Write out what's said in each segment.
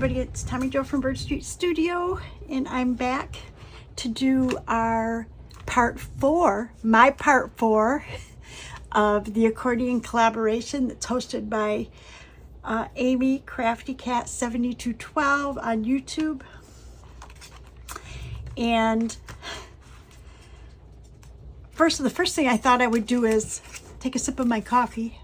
everybody, it's Tommy Jo from Bird Street Studio, and I'm back to do our part 4, my part 4 of the accordion collaboration that's hosted by Amy Crafty Cat 7212 on YouTube. And the first thing I thought I would do is take a sip of my coffee.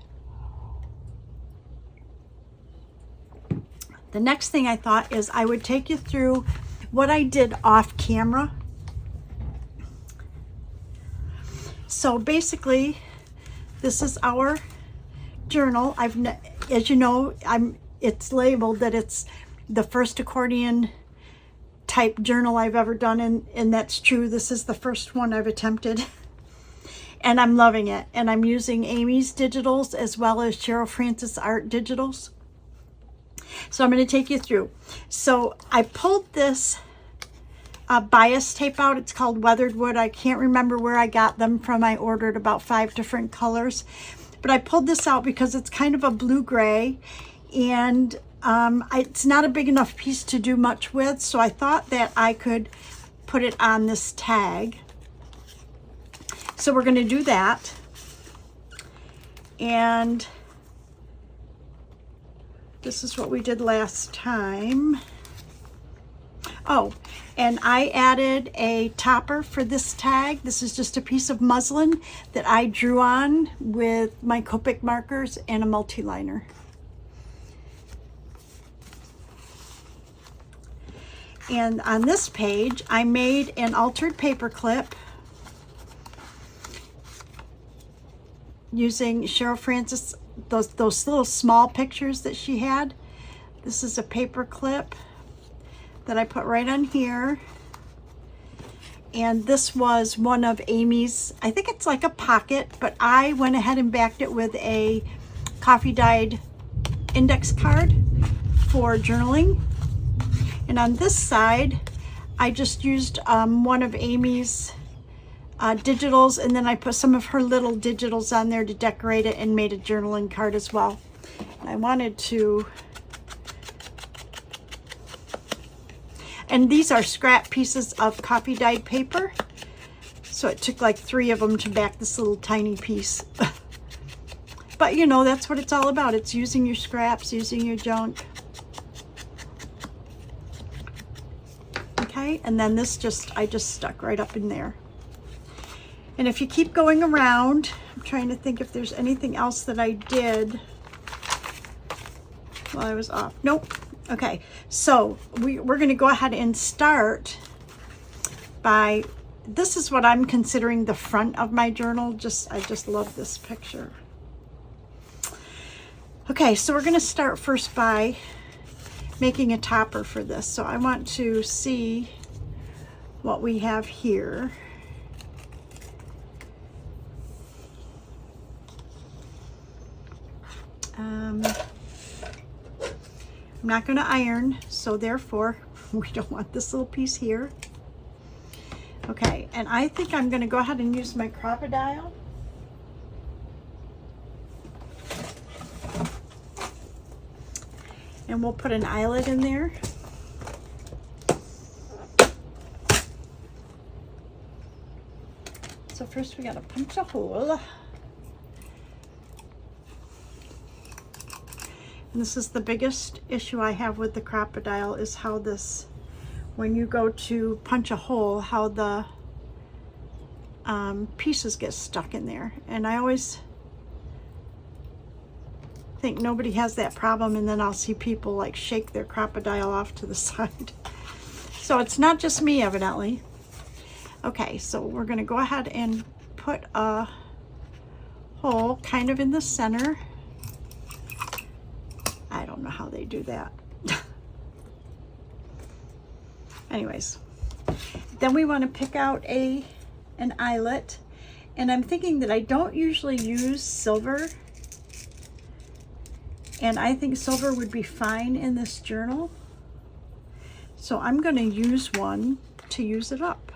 The next thing I thought is I would take you through what I did off camera. So basically, this is our journal. As you know, it's labeled that it's the first accordion type journal I've ever done, and that's true. This is the first one I've attempted, and I'm loving it. And I'm using Amy's digitals as well as Cheryl Francis Art digitals. So I'm going to take you through. So I pulled this bias tape out. It's called Weathered Wood. I can't remember where I got them from. I ordered about 5 different colors. But I pulled this out because it's kind of a blue-gray. And it's not a big enough piece to do much with. So I thought that I could put it on this tag. So we're going to do that. And this is what we did last time. Oh, and I added a topper for this tag. This is just a piece of muslin that I drew on with my Copic markers and a multi-liner. And on this page, I made an altered paper clip using Cheryl Francis, those little small pictures that she had. This is a paper clip that I put right on here. And this was one of Amy's, I think it's like a pocket, but I went ahead and backed it with a coffee dyed index card for journaling. And on this side, I just used one of Amy's digitals, and then I put some of her little digitals on there to decorate it and made a journaling card as well. And I wanted to, and these are scrap pieces of coffee dyed paper, so it took like 3 of them to back this little tiny piece. But you know, that's what it's all about. It's using your scraps, using your junk. Okay, and then this I just stuck right up in there. And if you keep going around, I'm trying to think if there's anything else that I did while I was off. Nope. Okay, so we're going to go ahead and start by, this is what I'm considering the front of my journal. I just love this picture. Okay, so we're going to start first by making a topper for this. So I want to see what we have here. I'm not going to iron, so therefore we don't want this little piece here. Okay, and I think I'm going to go ahead and use my crocodile. And we'll put an eyelet in there. So first we got to punch a hole. And this is the biggest issue I have with the crocodile, is how this, when you go to punch a hole, how the pieces get stuck in there. And I always think nobody has that problem, and then I'll see people like shake their crocodile off to the side. So it's not just me, evidently. Okay, so we're going to go ahead and put a hole kind of in the center. I don't know how they do that. Anyways, then we want to pick out an eyelet, and I'm thinking that I don't usually use silver, and I think silver would be fine in this journal, so I'm going to use one to use it up.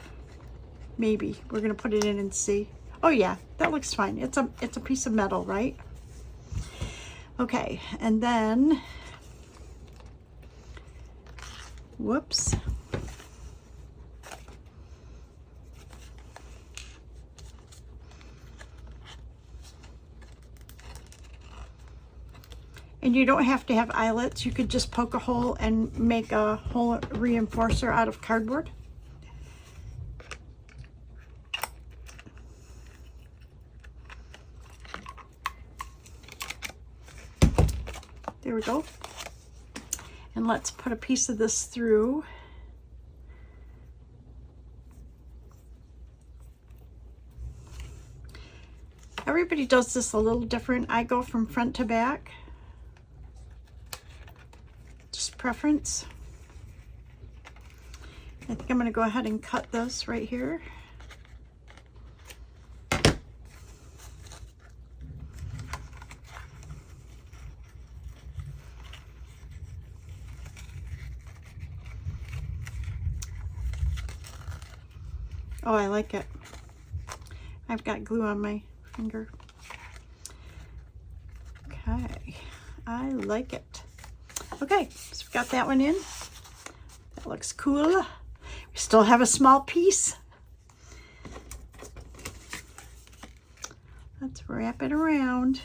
Maybe we're going to put it in and see. Oh yeah, that looks fine. It's a piece of metal, right? Okay, and then Whoops. And you don't have to have eyelets. You could just poke a hole and make a hole reinforcer out of cardboard. There we go. And let's put a piece of this through. Everybody does this a little different. I go from front to back. Just preference. I think I'm going to go ahead and cut this right here. Oh, I like it. I've got glue on my finger. Okay, I like it. Okay, so we've got that one in. That looks cool. We still have a small piece. Let's wrap it around.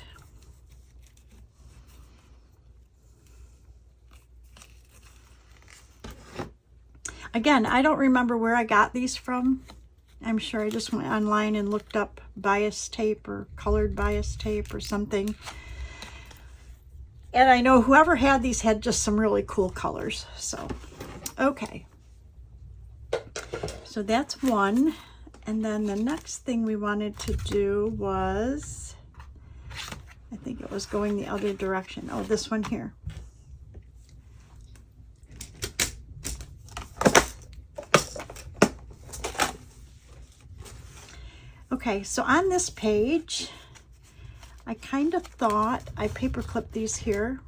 Again, I don't remember where I got these from. I'm sure I just went online and looked up bias tape or colored bias tape or something. And I know whoever had these had just some really cool colors. So, okay. So that's one. And then the next thing we wanted to do was, I think it was going the other direction. Oh, this one here. Okay, so on this page, I kind of thought, I paper clipped these here.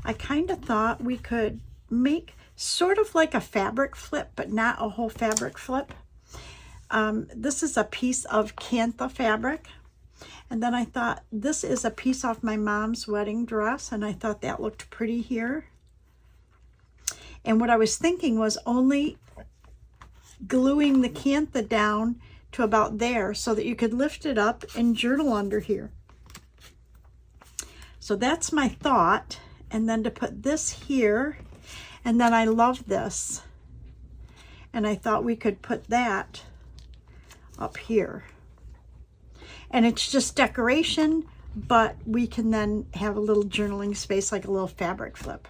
I kind of thought we could make sort of like a fabric flip, but not a whole fabric flip. This is a piece of Cantha fabric. And then I thought this is a piece off my mom's wedding dress, and I thought that looked pretty here. And what I was thinking was only gluing the Cantha down to about there so that you could lift it up and journal under here. So that's my thought. And then to put this here, and then I love this. And I thought we could put that up here. And it's just decoration, but we can then have a little journaling space, like a little fabric flip.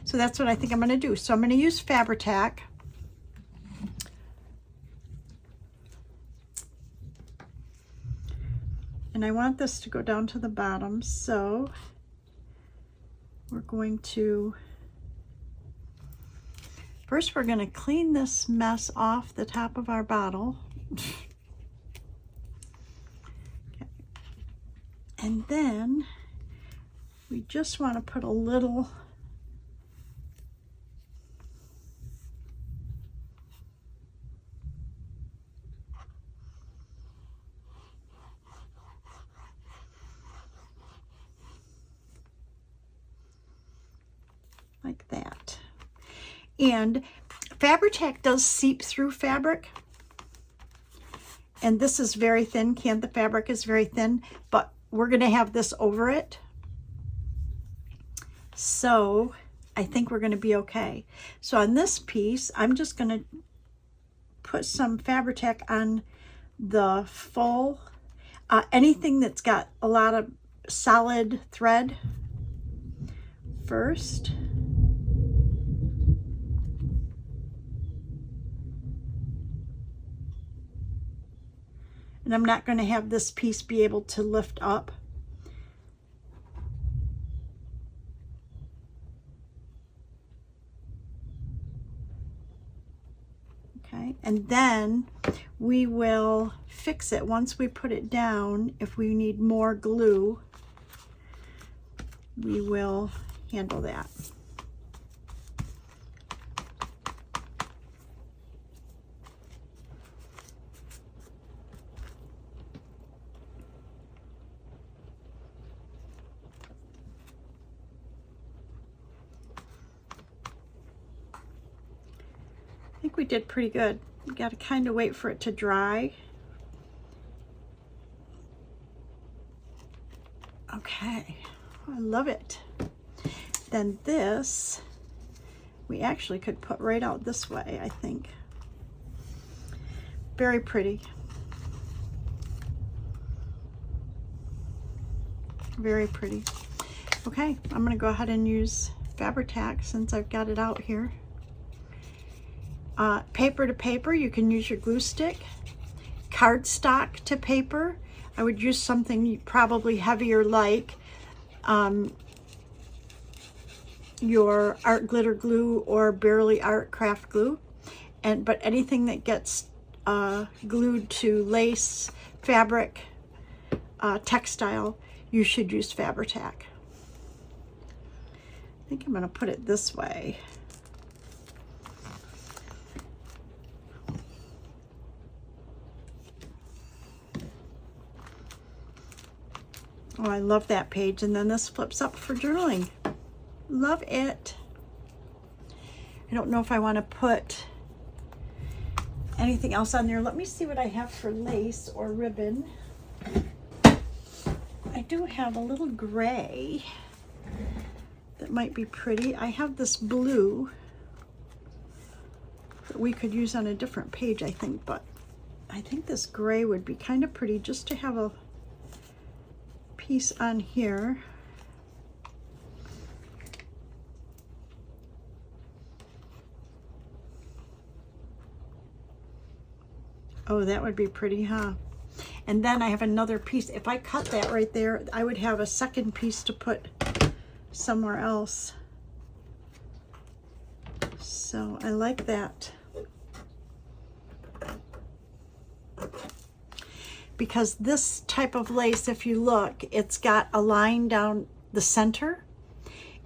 So that's what I think I'm going to do. So I'm going to use Fabri-Tac. And I want this to go down to the bottom, so we're going to, first we're going to clean this mess off the top of our bottle. Okay. And then we just want to put a little like that. And Fabri-Tac does seep through fabric. And this is very thin. Cantha fabric is very thin, but we're going to have this over it. So I think we're going to be okay. So on this piece, I'm just going to put some Fabri-Tac on the full, anything that's got a lot of solid thread first. And I'm not going to have this piece be able to lift up. Okay, and then we will fix it once we put it down. If we need more glue, we will handle that. we did pretty good. You got to kind of wait for it to dry. Okay, I love it. Then this, we actually could put right out this way, I think. Very pretty. Very pretty. Okay, I'm going to go ahead and use Fabri-Tac since I've got it out here. Paper to paper, you can use your glue stick. Cardstock to paper, I would use something probably heavier like your art glitter glue or Barely Art craft glue. But anything that gets glued to lace, fabric, textile, you should use Fabri-Tac. I think I'm going to put it this way. Oh, I love that page. And then this flips up for journaling. Love it. I don't know if I want to put anything else on there. Let me see what I have for lace or ribbon. I do have a little gray that might be pretty. I have this blue that we could use on a different page, I think, but I think this gray would be kind of pretty just to have a piece on here. Oh, that would be pretty, huh? And then I have another piece. If I cut that right there, I would have a second piece to put somewhere else. So I like that. Because this type of lace, if you look, it's got a line down the center,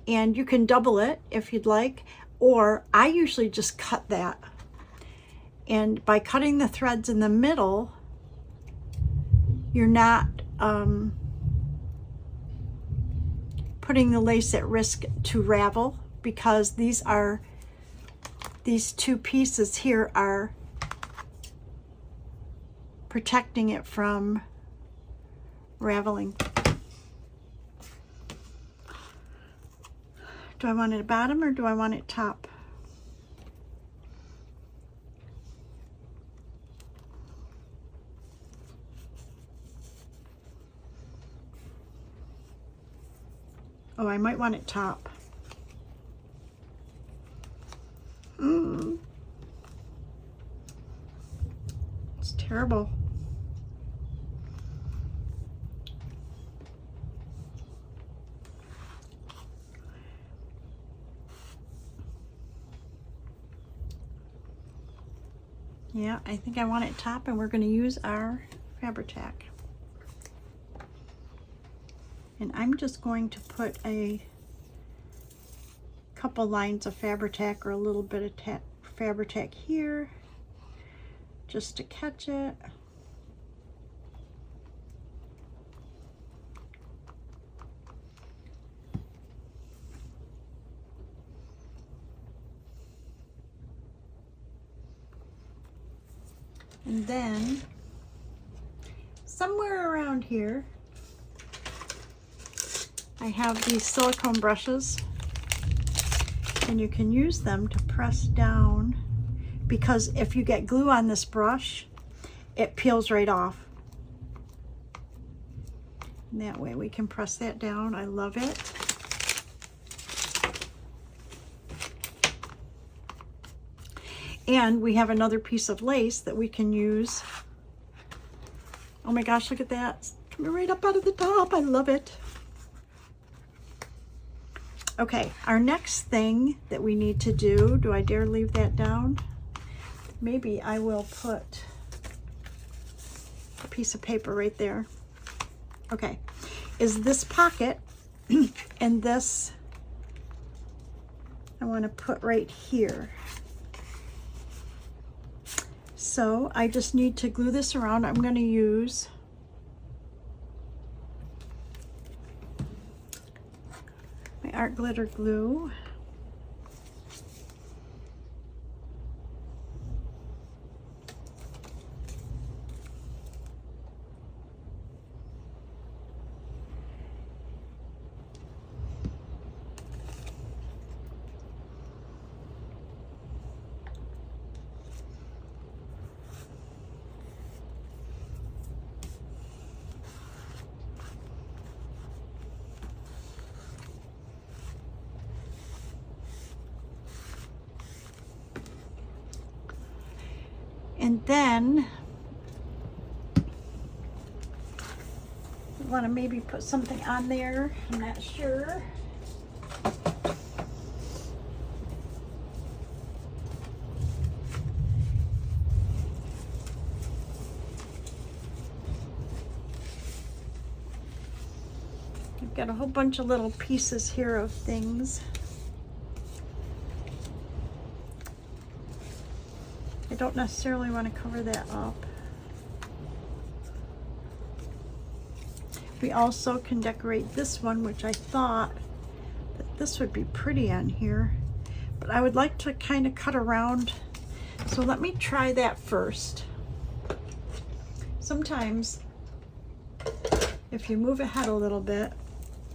and you can double it if you'd like, or I usually just cut that. And by cutting the threads in the middle, you're not putting the lace at risk to ravel, because these two pieces here are protecting it from raveling. Do I want it bottom or do I want it top? Oh, I might want it top. It's terrible. Yeah, I think I want it top, and we're going to use our Fabri-Tac. And I'm just going to put a couple lines of Fabri-Tac or a little bit of Fabri-Tac here just to catch it. And then somewhere around here, I have these silicone brushes, and you can use them to press down, because if you get glue on this brush, it peels right off. And that way we can press that down. I love it. And we have another piece of lace that we can use. Oh my gosh, look at that. It's coming right up out of the top. I love it. Okay, our next thing that we need to do I dare leave that down? Maybe I will put a piece of paper right there. Okay, is this pocket, and this I want to put right here. So I just need to glue this around. I'm going to use my art glitter glue. And then I want to maybe put something on there. I'm not sure. I've got a whole bunch of little pieces here of things. I don't necessarily want to cover that up. We also can decorate this one, which I thought that this would be pretty on here, but I would like to kind of cut around. So let me try that first. Sometimes if you move ahead a little bit,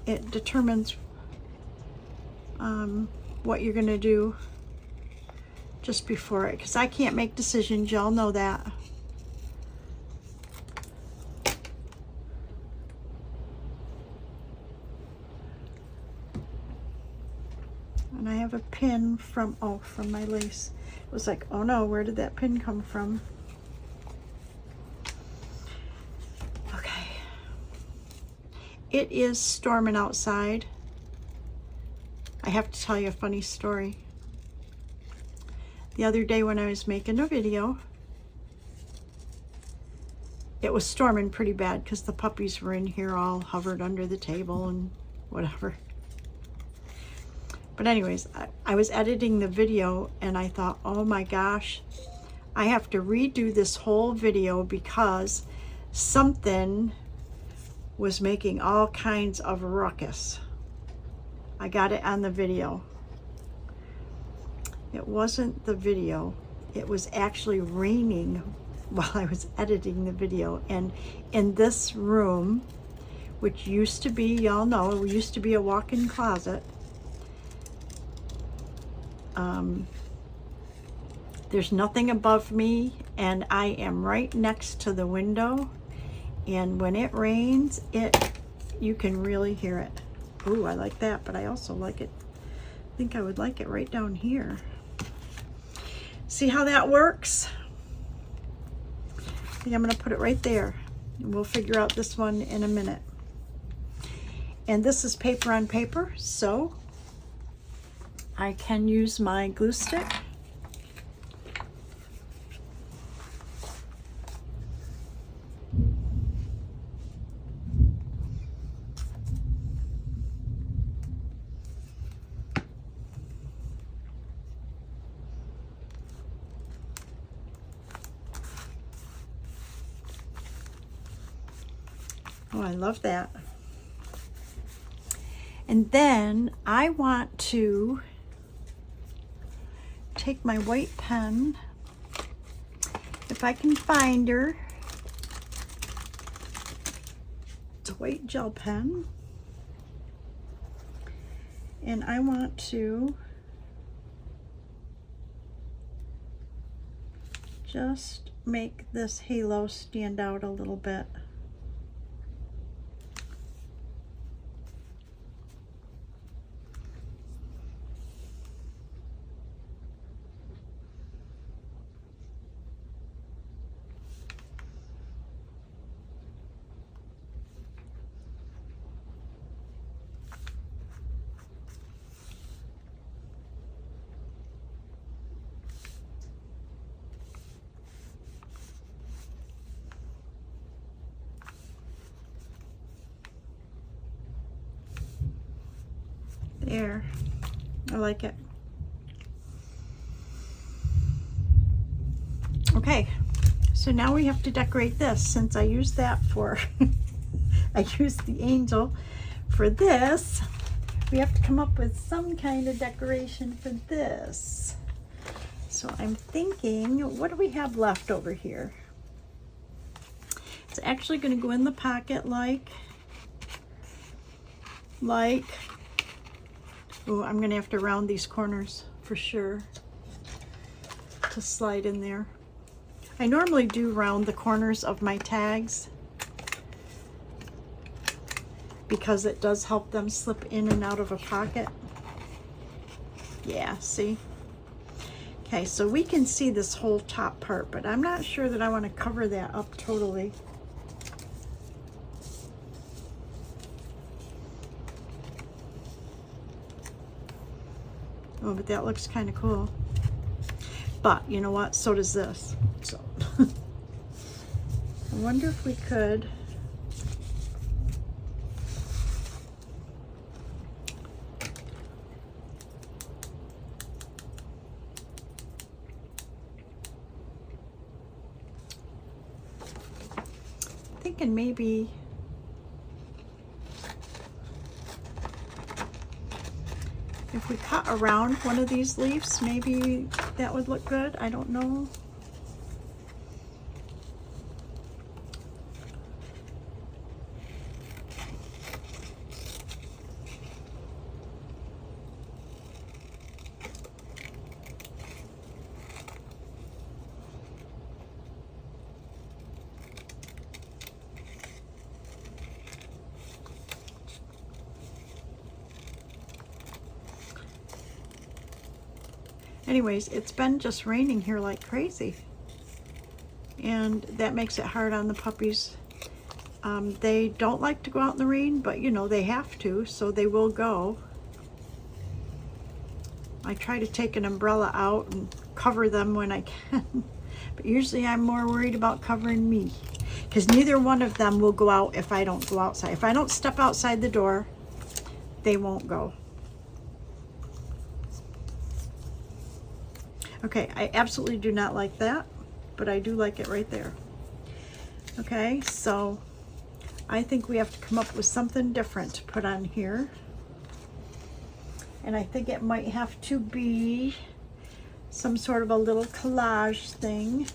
it determines what you're going to do just before it, because I can't make decisions, y'all know that. And I have a pin from my lace. It was like, oh no, where did that pin come from? Okay. It is storming outside. I have to tell you a funny story. The other day when I was making a video, it was storming pretty bad because the puppies were in here all hovered under the table and whatever. But anyways, I was editing the video and I thought, oh my gosh, I have to redo this whole video because something was making all kinds of ruckus. I got it on the video. It wasn't the video. It was actually raining while I was editing the video. And in this room, which used to be, y'all know, it used to be a walk-in closet. There's nothing above me, and I am right next to the window. And when it rains, you can really hear it. Ooh, I like that, but I also like it. I think I would like it right down here. See how that works? I think I'm going to put it right there. And we'll figure out this one in a minute. And this is paper on paper, so I can use my glue stick. Oh, I love that. And then I want to take my white pen, if I can find her. It's a white gel pen. And I want to just make this halo stand out a little bit. There, I like it. Okay, so now we have to decorate this. Since I used that for, I used the angel for this, we have to come up with some kind of decoration for this. So I'm thinking, what do we have left over here? It's actually going to go in the pocket like, oh, I'm going to have to round these corners for sure to slide in there. I normally do round the corners of my tags because it does help them slip in and out of a pocket. Yeah, see? Okay, so we can see this whole top part, but I'm not sure that I want to cover that up totally. Oh, but that looks kind of cool. But you know what? So does this. So I wonder if we could. Thinking maybe if we cut around one of these leaves, maybe that would look good. I don't know. Anyways, it's been just raining here like crazy, and that makes it hard on the puppies. They don't like to go out in the rain, but you know, they have to, so they will go. I try to take an umbrella out and cover them when I can, but usually I'm more worried about covering me, because neither one of them will go out if I don't go outside. If I don't step outside the door, they won't go. Okay, I absolutely do not like that, but I do like it right there. Okay, so I think we have to come up with something different to put on here. And I think it might have to be some sort of a little collage thing.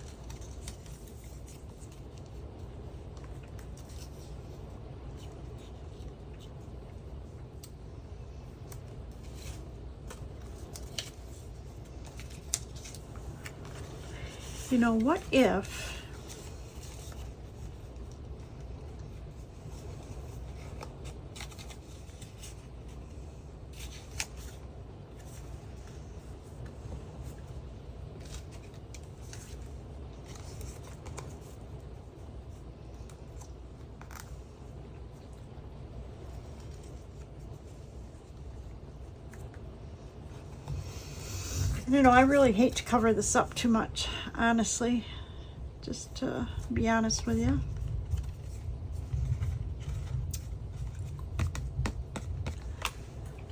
You know, what if you know, I really hate to cover this up too much, honestly, just to be honest with you.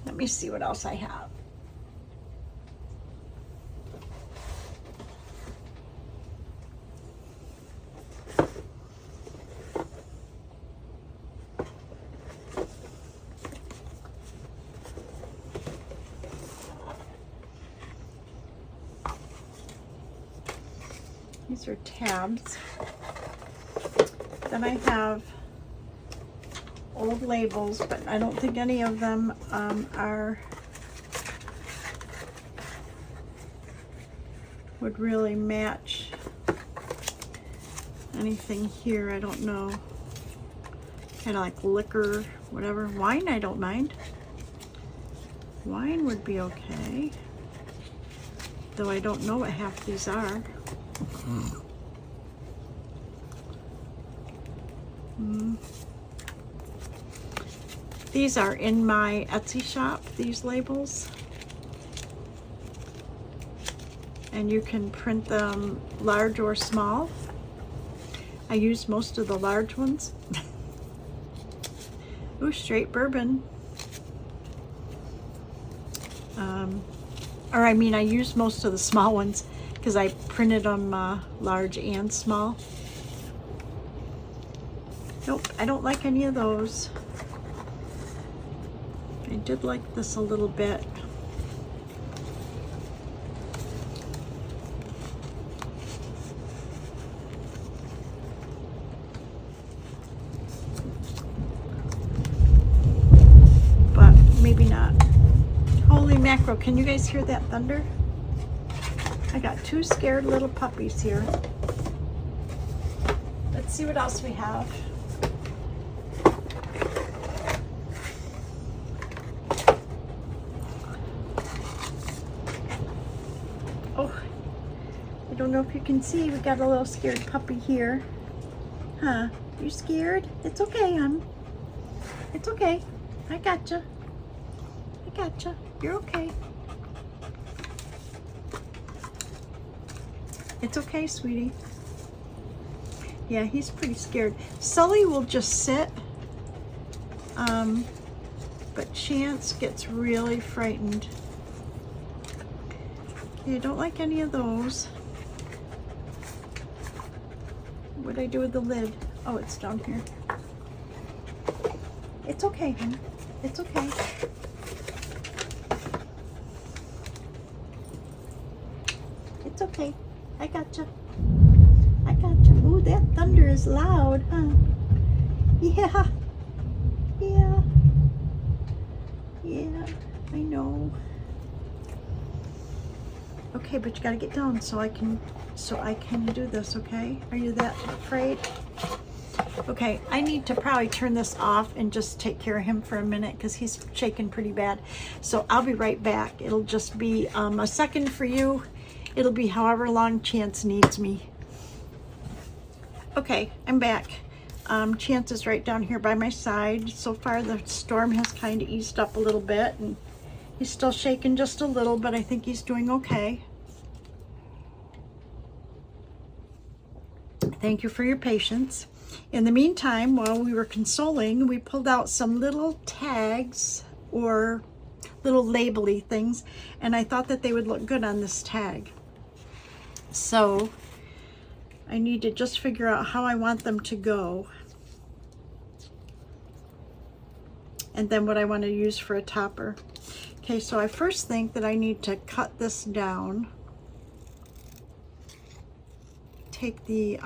Let me see what else I have. These are tabs. Then I have old labels, but I don't think any of them would really match anything here. I don't know. Kind of like liquor, whatever. Wine, I don't mind. Wine would be okay. Though I don't know what half these are. These are in my Etsy shop, these labels. And you can print them large or small. I use most of the large ones. Ooh, straight bourbon. Or I mean, I use most of the small ones because I printed them large and small. Nope, I don't like any of those. I did like this a little bit. But maybe not. Holy mackerel, can you guys hear that thunder? I got two scared little puppies here. Let's see what else we have. Oh, don't know if you can see, we got a little scared puppy here. Huh? You scared? It's okay, hon. It's okay. I gotcha. I gotcha. You're okay. It's okay, sweetie. Yeah, he's pretty scared. Sully will just sit. But Chance gets really frightened. You don't like any of those. What'd I do with the lid? Oh, it's down here. It's okay, honey. It's okay. It's okay. I gotcha. I gotcha. Ooh, that thunder is loud, huh? Yeah. Yeah. Yeah, I know. Okay, but you gotta get down so I can do this, okay? Are you that afraid? Okay, I need to probably turn this off and just take care of him for a minute because he's shaking pretty bad. So I'll be right back. It'll just be a second for you. It'll be however long Chance needs me. Okay, I'm back. Chance is right down here by my side. So far the storm has kind of eased up a little bit, and he's still shaking just a little, but I think he's doing okay. Thank you for your patience. In the meantime, while we were consoling, we pulled out some little tags or little label-y things, and I thought that they would look good on this tag. So I need to just figure out how I want them to go, and then what I want to use for a topper. Okay, so I first think that I need to cut this down. Take the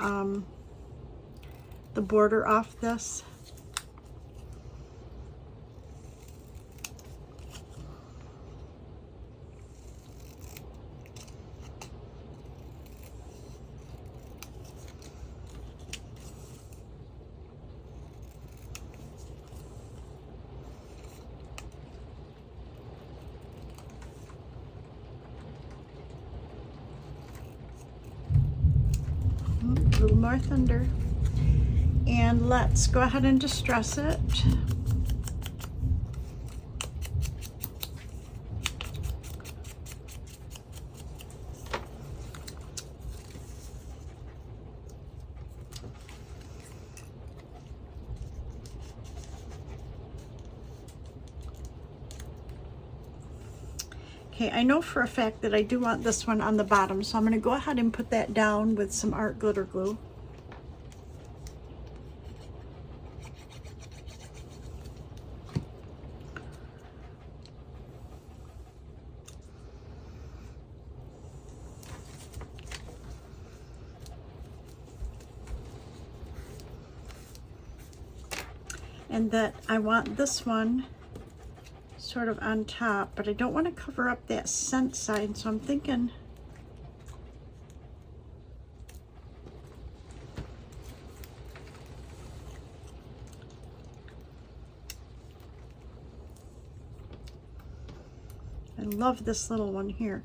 border off this. A little more thunder. And let's go ahead and distress it. Okay, I know for a fact that I do want this one on the bottom, so I'm going to go ahead and put that down with some art glitter glue. And that I want this one sort of on top, but I don't want to cover up that scent side, so I'm thinking I love this little one here.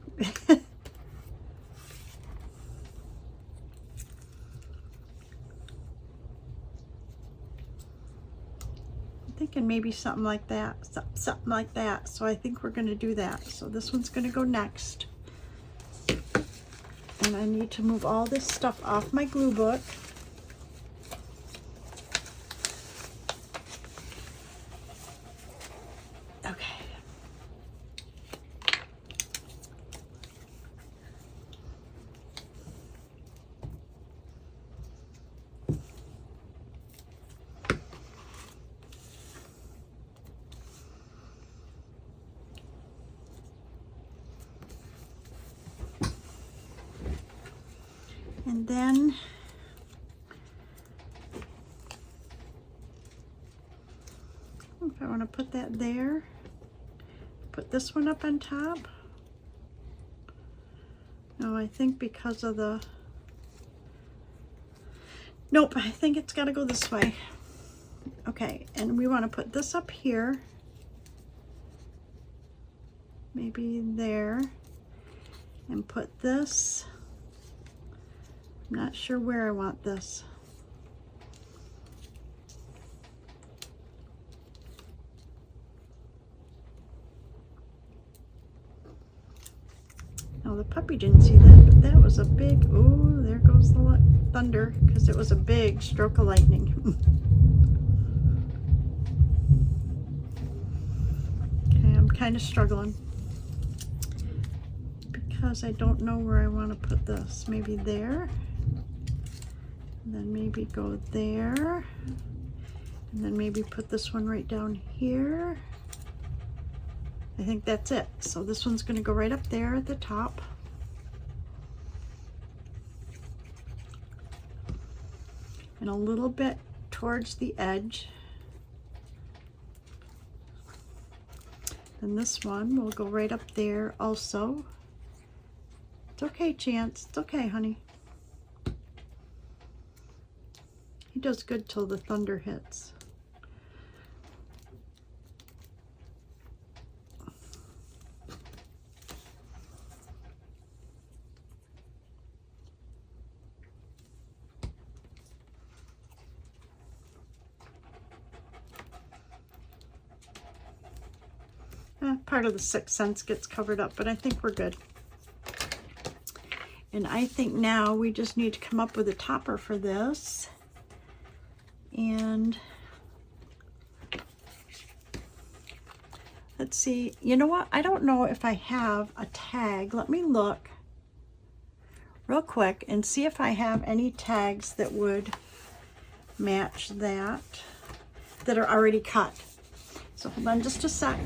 Thinking maybe something like that, something like that. So I think we're going to do that. So this one's going to go next. And I need to move all this stuff off my glue book. Okay. And then if I want to put that there, put this one up on top. No, I think because of the, nope, I think it's got to go this way. Okay, and we want to put this up here, maybe there, and put this I'm not sure where I want this. Now the puppy didn't see that, but that was a big, oh, there goes the thunder, because it was a big stroke of lightning. Okay, I'm kind of struggling because I don't know where I want to put this. Maybe there, and then maybe go there, and then maybe put this one right down here. I think that's it. So this one's going to go right up there at the top. And a little bit towards the edge. Then this one will go right up there also. It's okay, Chance. It's okay, honey. He does good till the thunder hits. Part of the sixth sense gets covered up, but I think we're good. And I think now we just need to come up with a topper for this. And let's see, you know what? I don't know if I have a tag. Let me look real quick and see if I have any tags that would match that are already cut. So hold on just a sec.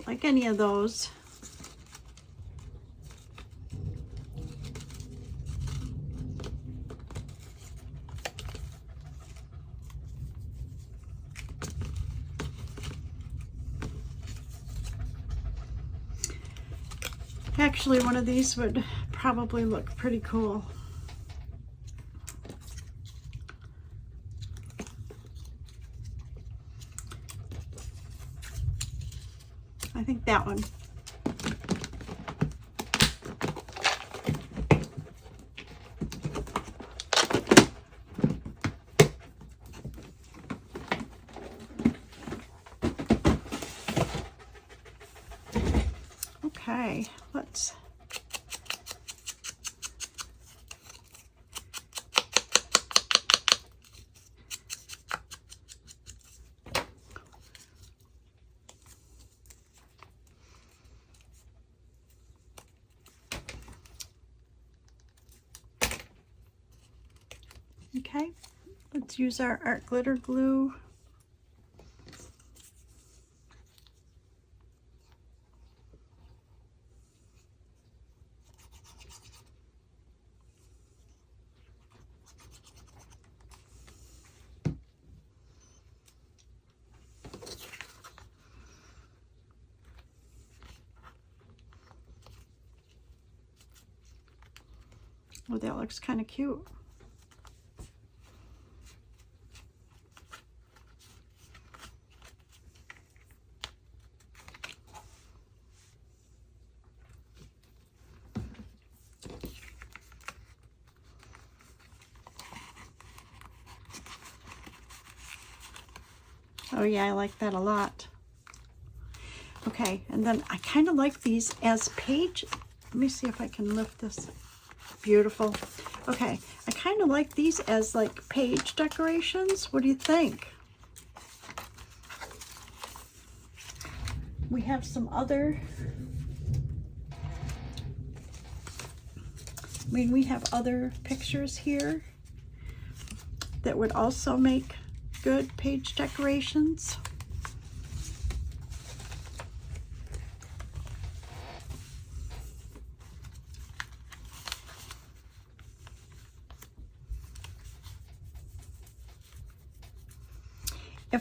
Like any of those. Actually, one of these would probably look pretty cool. I think that one. Okay, let's okay, let's use our art glitter glue. Oh, that looks kind of cute. Oh yeah, I like that a lot. Okay, and then I kind of like these as page. Let me see if I can lift this. Beautiful. Okay, I kind of like these as like page decorations. What do you think? We have some other I mean, we have other pictures here that would also make good page decorations.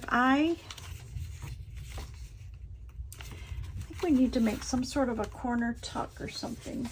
I think we need to make some sort of a corner tuck or something.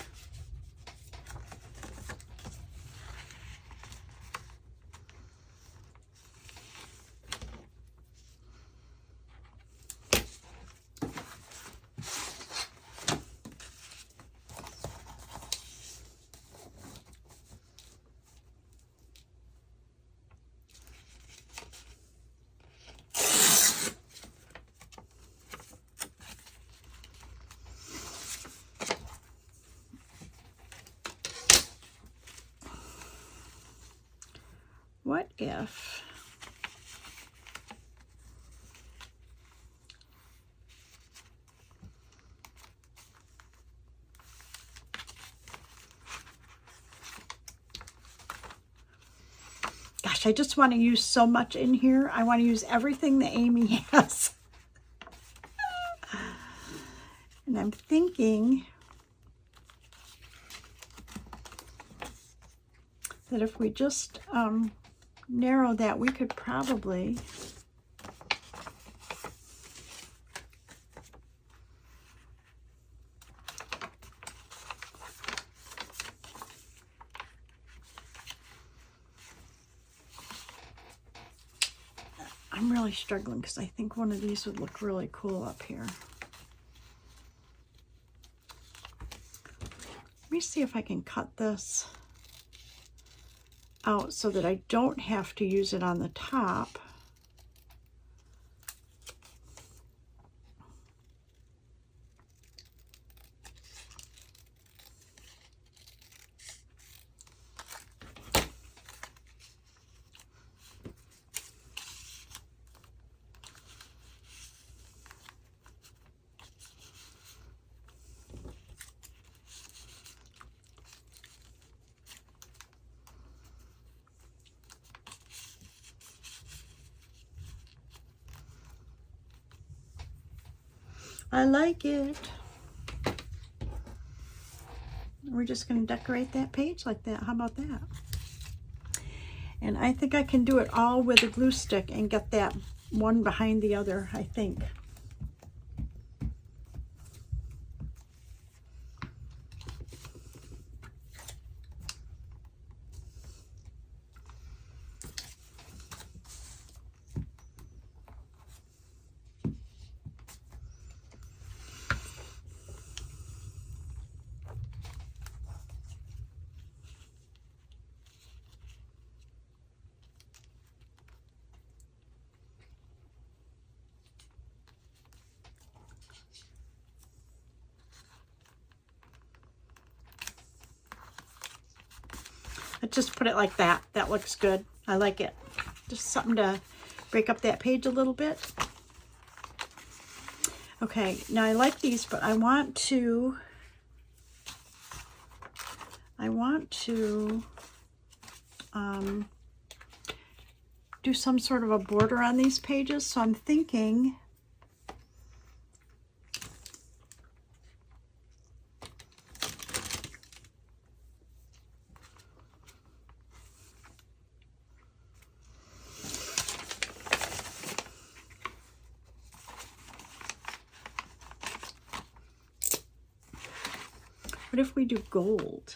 What if gosh, I just want to use so much in here. I want to use everything that Amy has. And I'm thinking that if we just narrow that, we could probably I'm really struggling because I think one of these would look really cool up here. Let me see if I can cut this out so that I don't have to use it on the top. I like it. We're just going to decorate that page like that. How about that? And I think I can do it all with a glue stick and get that one behind the other, I think. I just put it like that. That looks good. I like it. Just something to break up that page a little bit. Okay, now I like these, but I want to do some sort of a border on these pages. So I'm thinking what if we do gold?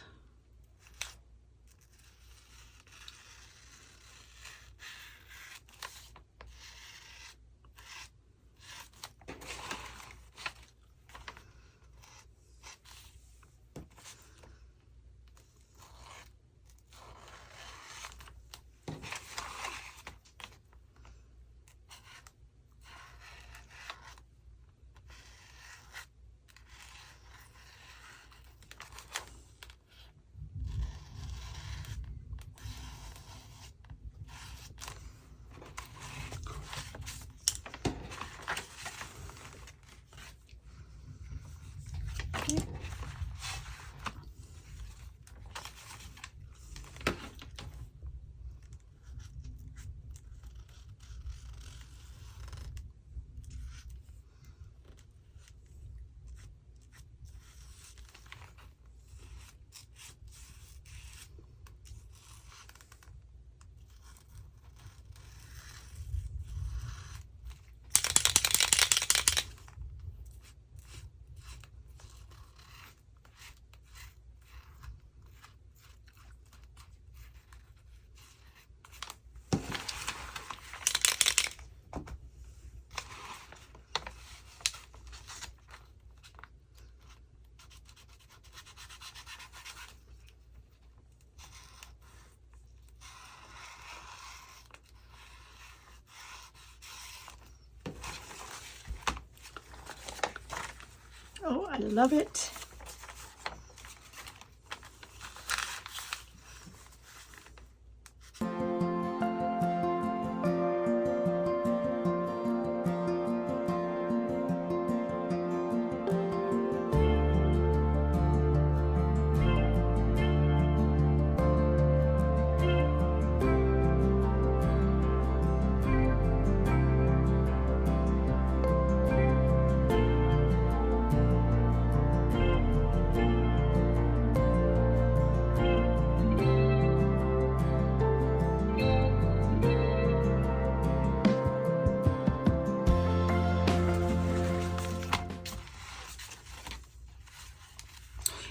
I love it.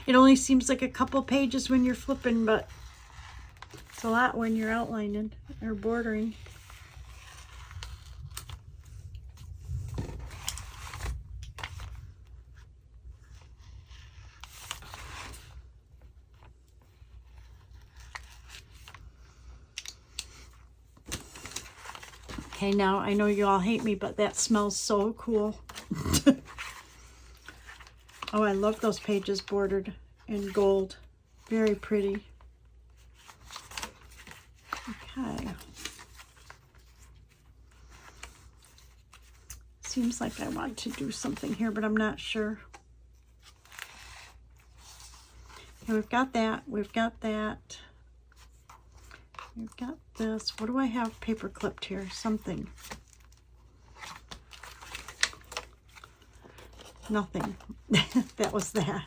It only seems like a couple pages when you're flipping, but it's a lot when you're outlining or bordering. Okay, now I know you all hate me, but that smells so cool. Oh, I love those pages bordered in gold. Very pretty. Okay. Seems like I want to do something here, but I'm not sure. Okay, we've got that. We've got that. We've got this. What do I have paper clipped here? Something. Nothing. That was that.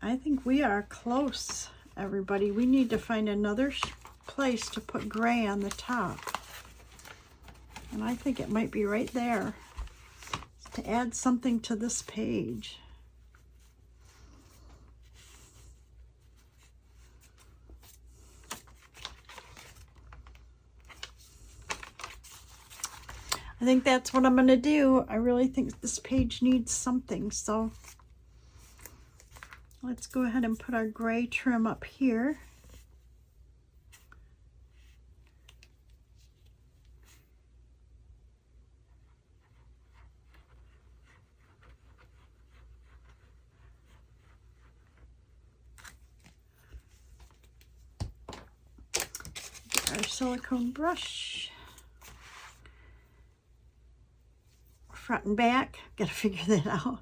I think we are close, everybody. We need to find another place to put gray on the top. And I think it might be right there to add something to this page. I think that's what I'm going to do. I really think this page needs something, so let's go ahead and put our gray trim up here. Get our silicone brush. Front and back, gotta figure that out.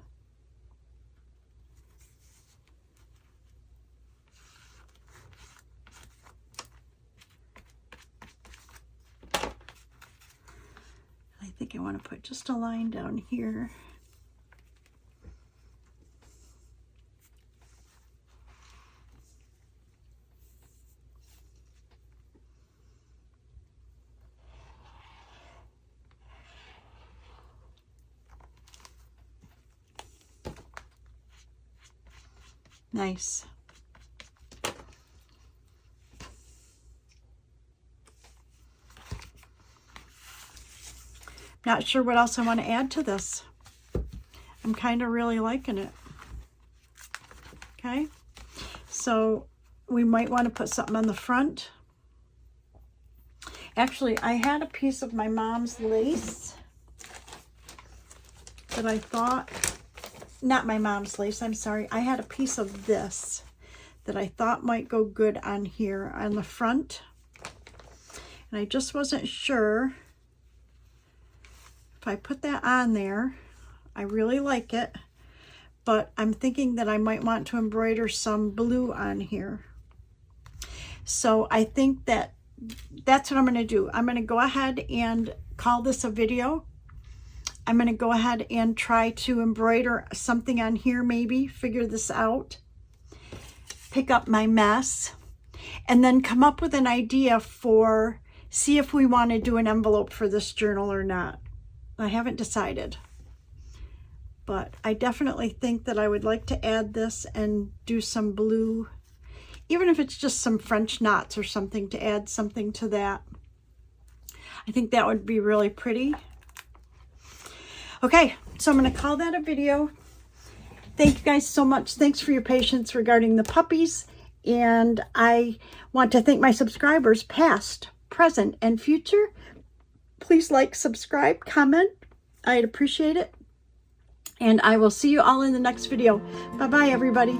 I think I want to put just a line down here. Nice. Not sure what else I want to add to this. I'm kind of really liking it. Okay, so we might want to put something on the front. Actually, I had a piece of my mom's lace that I thought, not my mom's lace, I'm sorry. I had a piece of this that I thought might go good on here on the front. And I just wasn't sure if I put that on there. I really like it, but I'm thinking that I might want to embroider some blue on here. So I think that that's what I'm going to do. I'm going to go ahead and call this a video. I'm going to go ahead and try to embroider something on here, maybe figure this out, pick up my mess, and then come up with an idea for, see if we want to do an envelope for this journal or not. I haven't decided, but I definitely think that I would like to add this and do some blue, even if it's just some French knots or something, to add something to that. I think that would be really pretty. Okay, so I'm going to call that a video. Thank you guys so much. Thanks for your patience regarding the puppies. And I want to thank my subscribers, past, present, and future. Please like, subscribe, comment. I'd appreciate it. And I will see you all in the next video. Bye-bye, everybody.